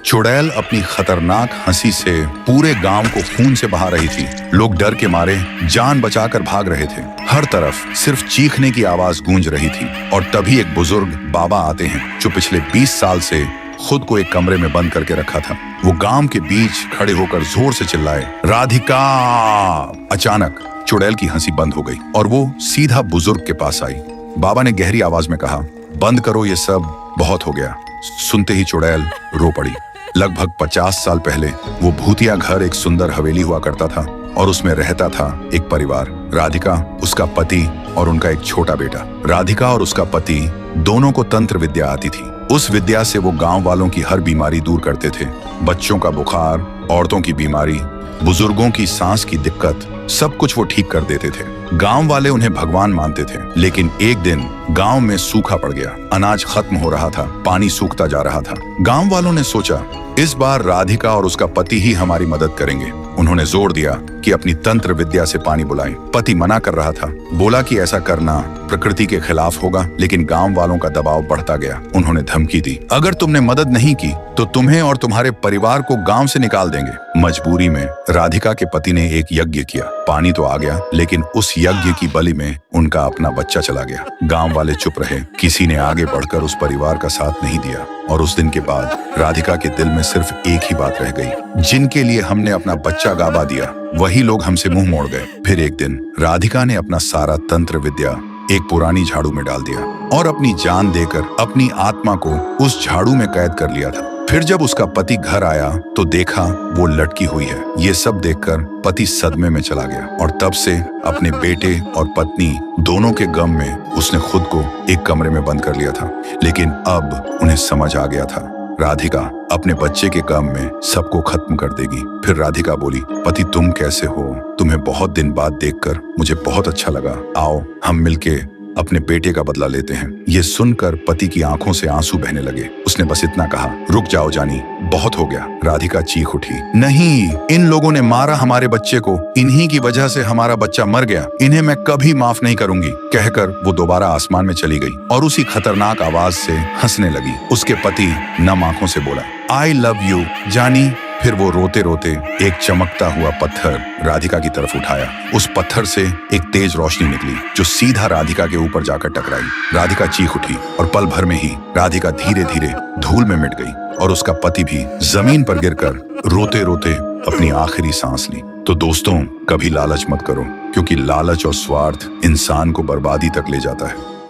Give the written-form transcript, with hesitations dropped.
चुड़ैल अपनी खतरनाक हंसी से पूरे गांव को खून से बहा रही थी। लोग डर के मारे जान बचाकर भाग रहे थे। हर तरफ सिर्फ चीखने की आवाज गूंज रही थी। और तभी एक बुजुर्ग बाबा आते हैं जो पिछले 20 साल से खुद को एक कमरे में बंद करके रखा था। वो गांव के बीच खड़े होकर जोर से चिल्लाए, राधिका। अचानक चुड़ैल की हंसी बंद हो गई और वो सीधा बुजुर्ग के पास आई। बाबा ने गहरी आवाज में कहा, बंद करो, ये सब बहुत हो गया। सुनते ही चुड़ैल रो पड़ी। लगभग 50 साल पहले वो भूतिया घर एक सुंदर हवेली हुआ करता था और उसमें रहता था एक परिवार, राधिका, उसका पति और उनका एक छोटा बेटा। राधिका और उसका पति दोनों को तंत्र विद्या आती थी। उस विद्या से वो गांव वालों की हर बीमारी दूर करते थे। बच्चों का बुखार, औरतों की बीमारी, बुजुर्गों की सांस की दिक्कत, सब कुछ वो ठीक कर देते थे। गांव वाले उन्हें भगवान मानते थे। लेकिन एक दिन गांव में सूखा पड़ गया। अनाज खत्म हो रहा था, पानी सूखता जा रहा था। गांव वालों ने सोचा, इस बार राधिका और उसका पति ही हमारी मदद करेंगे। उन्होंने जोर दिया कि अपनी तंत्र विद्या से पानी बुलाएं। पति मना कर रहा था, बोला कि ऐसा करना प्रकृति के खिलाफ होगा। लेकिन गांव वालों का दबाव बढ़ता गया। उन्होंने धमकी दी, अगर तुमने मदद नहीं की तो तुम्हें और तुम्हारे परिवार को गांव से निकाल देंगे। मजबूरी में राधिका के पति ने एक यज्ञ किया। पानी तो आ गया, लेकिन उस यज्ञ की बलि में उनका अपना बच्चा चला गया। गांव वाले चुप रहे। किसी ने आगे बढ़कर उस परिवार का साथ नहीं दिया। और उस दिन के बाद राधिका के दिल में सिर्फ एक ही बात रह गई, जिनके लिए हमने अपना बच्चा गवा दिया वही लोग हमसे मुंह मोड़ गए। फिर एक दिन राधिका ने अपना सारा तंत्र विद्या एक पुरानी झाड़ू में डाल दिया और अपनी जान देकर अपनी आत्मा को उस झाड़ू में कैद कर लिया था। फिर जब उसका पति घर आया तो देखा वो लटकी हुई है। ये सब देखकर पति सदमे में चला गया और तब से अपने बेटे और पत्नी दोनों के गम में उसने खुद को एक कमरे में बंद कर लिया था। लेकिन अब उन्हें समझ आ गया था, राधिका अपने बच्चे के गम में सबको खत्म कर देगी। फिर राधिका बोली, पति तुम कैसे हो? तुम्हें बहुत दिन बाद देखकर मुझे बहुत अच्छा लगा। आओ हम मिलके अपने बेटे का बदला लेते हैं। ये सुनकर पति की आंखों से आंसू बहने लगे। उसने बस इतना कहा, रुक जाओ जानी, बहुत हो गया। राधिका चीख उठी, नहीं, इन लोगों ने मारा हमारे बच्चे को। इन्हीं की वजह से हमारा बच्चा मर गया। इन्हें मैं कभी माफ नहीं करूंगी। कहकर वो दोबारा आसमान में चली गई और उसी खतरनाक आवाज से हंसने लगी। उसके पति नम आंखों से बोला, आई लव यू जानी। फिर वो रोते रोते एक चमकता हुआ पत्थर राधिका की तरफ उठाया। उस पत्थर से एक तेज रोशनी निकली जो सीधा राधिका के ऊपर जाकर टकराई। राधिका चीख उठी और पल भर में ही राधिका धीरे धीरे धूल में मिट गई और उसका पति भी जमीन पर गिरकर रोते रोते अपनी आखिरी सांस ली। तो दोस्तों, कभी लालच मत करो, क्योंकि लालच और स्वार्थ इंसान को बर्बादी तक ले जाता है।